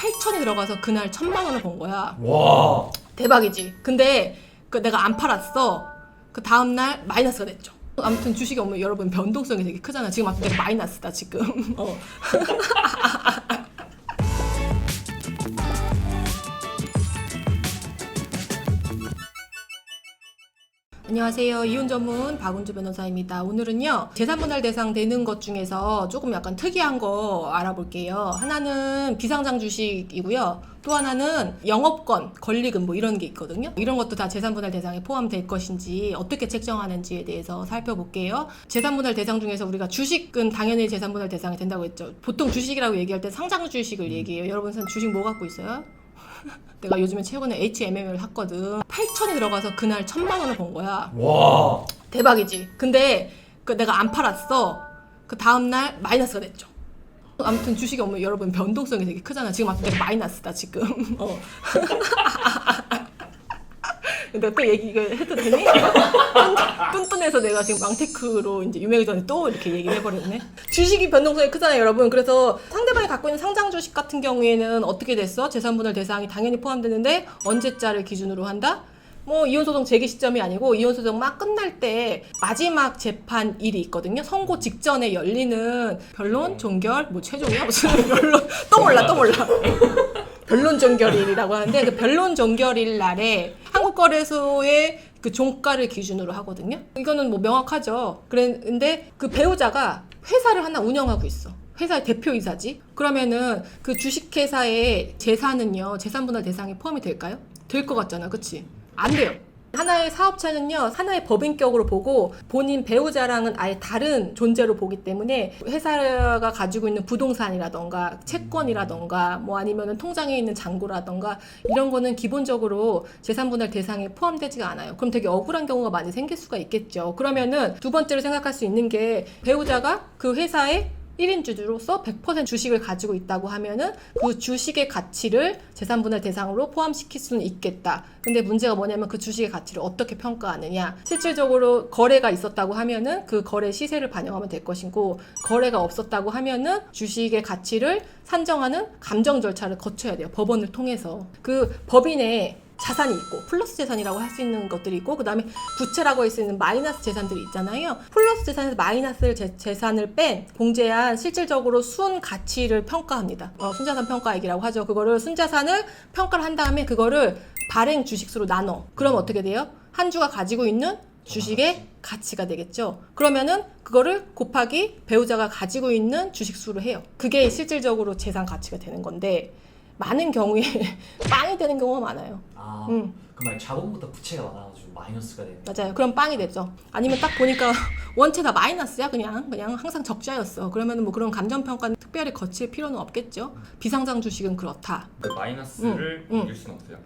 8천이 들어가서 그날 1,000만 원을 번 거야. 와. 대박이지. 근데 그 내가 안 팔았어. 그 다음날 마이너스가 됐죠. 아무튼 주식이 오면 여러분 변동성이 되게 크잖아. 지금 아무튼 내가 마이너스다 지금. 안녕하세요. 이혼 전문 박은주 변호사입니다. 오늘은요, 재산분할 대상 되는 것 중에서 조금 약간 특이한 거 알아볼게요. 하나는 비상장 주식이고요. 또 하나는 영업권, 권리금 뭐 이런 게 있거든요. 이런 것도 다 재산분할 대상에 포함될 것인지 어떻게 책정하는지에 대해서 살펴볼게요. 재산분할 대상 중에서 우리가 주식은 당연히 재산분할 대상이 된다고 했죠. 보통 주식이라고 얘기할 때 상장 주식을 얘기해요. 여러분 주식 뭐 갖고 있어요? 내가 요즘에 최근에 HMM을 샀거든. 8천이 들어가서 그날 1,000만 원을 번 거야. 와. 대박이지. 근데 그 내가 안 팔았어. 그 다음날 마이너스가 됐죠. 아무튼 주식이 오면 여러분 변동성이 되게 크잖아. 지금 아무튼 내가 마이너스다 지금. 내가 또 얘기 이거 해도 되니? 뚠뚠해서 내가 지금 왕테크로 이제 유명해졌는데 또 이렇게 얘기를 해버렸네. 주식이 변동성이 크잖아요, 여러분. 그래서 상대방이 갖고 있는 상장 주식 같은 경우에는 어떻게 됐어? 재산분할 대상이 당연히 포함되는데 언제자를 기준으로 한다? 뭐 이혼소송 제기 시점이 아니고 이혼소송 막 끝날 때 마지막 재판일이 있거든요. 선고 직전에 열리는 변론, 종결, 뭐 최종이야? 무슨 변론? 또 몰라. 변론 종결일이라고 하는데 그 변론 종결일 날에 한국거래소의 그 종가를 기준으로 하거든요. 이거는 뭐 명확하죠. 그런데 그 배우자가 회사를 하나 운영하고 있어. 회사의 대표이사지. 그러면은 그 주식회사의 재산은요, 재산분할 대상에 포함이 될까요? 될 것 같잖아, 그치? 안 돼요. 하나의 사업체는요, 하나의 법인격으로 보고 본인 배우자랑은 아예 다른 존재로 보기 때문에 회사가 가지고 있는 부동산이라던가 채권이라던가 뭐 아니면은 통장에 있는 잔고라던가 이런 거는 기본적으로 재산분할 대상에 포함되지가 않아요. 그럼 되게 억울한 경우가 많이 생길 수가 있겠죠. 그러면은 두 번째로 생각할 수 있는 게 배우자가 그 회사의 1인주주로서 100% 주식을 가지고 있다고 하면은 그 주식의 가치를 재산분할 대상으로 포함시킬 수는 있겠다. 근데 문제가 뭐냐면 그 주식의 가치를 어떻게 평가하느냐. 실질적으로 거래가 있었다고 하면은 그 거래 시세를 반영하면 될 것이고, 거래가 없었다고 하면은 주식의 가치를 산정하는 감정 절차를 거쳐야 돼요. 법원을 통해서. 그 법인의 자산이 있고 플러스 재산이라고 할 수 있는 것들이 있고, 그 다음에 부채라고 할 수 있는 마이너스 재산들이 있잖아요. 플러스 재산에서 마이너스 재산을 뺀 공제한 실질적으로 순 가치를 평가합니다. 순자산 평가액이라고 하죠. 그거를 순자산을 평가를 한 다음에 그거를 발행 주식수로 나눠. 그럼 어떻게 돼요? 한 주가 가지고 있는 주식의 가치가 되겠죠. 그러면은 그거를 곱하기 배우자가 가지고 있는 주식수로 해요. 그게 실질적으로 재산 가치가 되는 건데, 많은 경우에 빵이 되는 경우가 많아요. 그럼 자본보다 부채가 많아가지고 마이너스가 되는. 맞아요. 그럼 빵이 되죠. 아니면 딱 보니까 원체 다 마이너스야. 그냥 항상 적자였어. 그러면 뭐 그런 감정평가는 특별히 거칠 필요는 없겠죠. 비상장 주식은 그렇다. 그 마이너스를 이길 수는 없어요.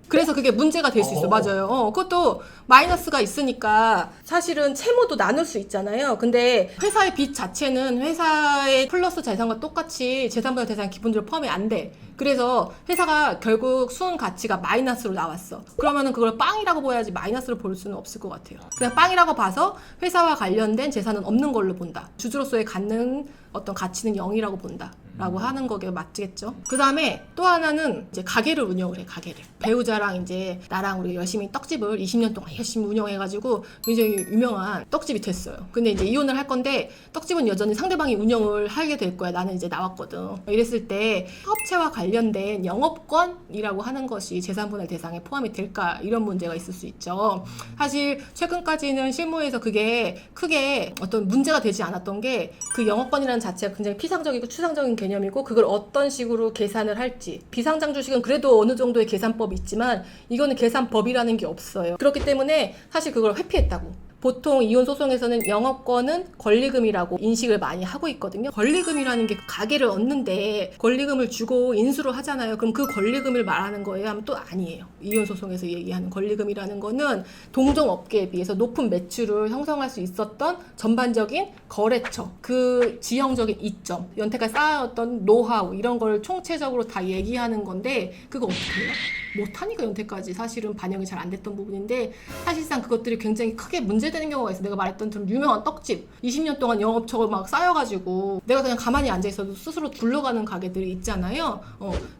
그래서 그게 문제가 될 수 있어. 맞아요. 그것도 마이너스가 있으니까 사실은 채무도 나눌 수 있잖아요. 근데 회사의 빚 자체는 회사의 플러스 재산과 똑같이 재산분할 대상 기본적으로 포함이 안 돼. 그래서 회사가 결국 순 가치가 마이너스로 나왔어. 그러면은 그걸 빵이라고 보여야지 마이너스로 볼 수는 없을 것 같아요. 그냥 빵이라고 봐서 회사와 관련된 재산은 없는 걸로 본다. 주주로서의 갖는 어떤 가치는 0이라고 본다. 라고 하는 거게 맞겠죠. 그 다음에 또 하나는 이제 가게를 운영을 해, 가게를. 배우자랑 이제 나랑 우리가 열심히 떡집을 20년 동안 열심히 운영해가지고 굉장히 유명한 떡집이 됐어요. 근데 이제 이혼을 할 건데 떡집은 여전히 상대방이 운영을 하게 될 거야. 나는 이제 나왔거든. 이랬을 때 사업체와 관련된 영업권이라고 하는 것이 재산분할 대상에 포함이 될까? 이런 문제가 있을 수 있죠. 사실 최근까지는 실무에서 그게 크게 어떤 문제가 되지 않았던 게, 그 영업권이라는 자체가 굉장히 피상적이고 추상적인 개념이고 그걸 어떤 식으로 계산을 할지. 비상장 주식은 그래도 어느 정도의 계산법이 있지만 이거는 계산법이라는 게 없어요. 그렇기 때문에 사실 그걸 회피했다고. 보통 이혼 소송에서는 영업권은 권리금이라고 인식을 많이 하고 있거든요. 권리금이라는 게 가게를 얻는데 권리금을 주고 인수를 하잖아요. 그럼 그 권리금을 말하는 거예요? 하면 또 아니에요. 이혼 소송에서 얘기하는 권리금이라는 거는 동종업계에 비해서 높은 매출을 형성할 수 있었던 전반적인 거래처, 그 지형적인 이점, 연태까지 쌓아왔던 노하우, 이런 걸 총체적으로 다 얘기하는 건데, 그거 어떻게 해요? 못하니까 연태까지 사실은 반영이 잘 안 됐던 부분인데, 사실상 그것들이 굉장히 크게 문제가 되는 경우가 있어. 내가 말했던 좀 유명한 떡집 20년 동안 영업처가 막 쌓여가지고 내가 그냥 가만히 앉아있어도 스스로 굴러가는 가게들이 있잖아요.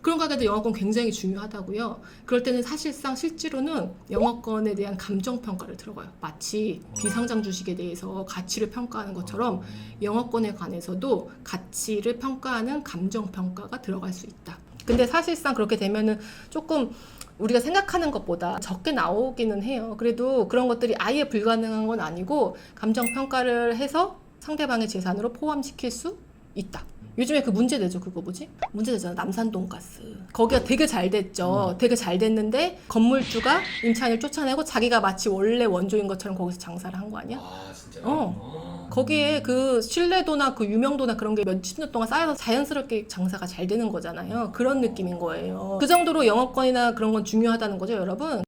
그런 가게들 영업권 굉장히 중요하다고요. 그럴 때는 사실상 실제로는 영업권에 대한 감정평가를 들어가요. 마치 비상장 주식에 대해서 가치를 평가하는 것처럼 영업권에 관해서도 가치를 평가하는 감정평가가 들어갈 수 있다. 근데 사실상 그렇게 되면은 조금 우리가 생각하는 것보다 적게 나오기는 해요. 그래도 그런 것들이 아예 불가능한 건 아니고 감정평가를 해서 상대방의 재산으로 포함시킬 수 있다. 요즘에 그 문제되죠. 그거 뭐지? 문제되잖아. 남산 돈가스. 거기가 되게 잘 됐죠. 되게 잘 됐는데 건물주가 임차인을 쫓아내고 자기가 마치 원래 원조인 것처럼 거기서 장사를 한 거 아니야? 아 진짜요? 거기에 그 신뢰도나 그 유명도나 그런 게 몇십 년 동안 쌓여서 자연스럽게 장사가 잘 되는 거잖아요. 그런 느낌인 거예요. 그 정도로 영업권이나 그런 건 중요하다는 거죠, 여러분.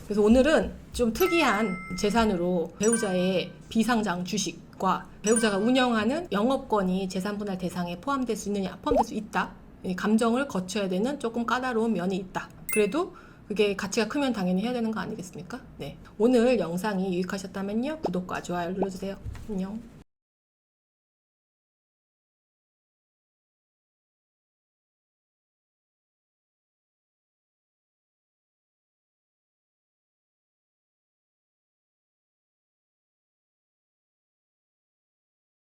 그래서 오늘은 좀 특이한 재산으로 배우자의 비상장 주식과 배우자가 운영하는 영업권이 재산분할 대상에 포함될 수 있느냐, 포함될 수 있다. 이 감정을 거쳐야 되는 조금 까다로운 면이 있다. 그래도 그게 가치가 크면 당연히 해야 되는 거 아니겠습니까? 네. 오늘 영상이 유익하셨다면요. 구독과 좋아요 눌러주세요. 안녕.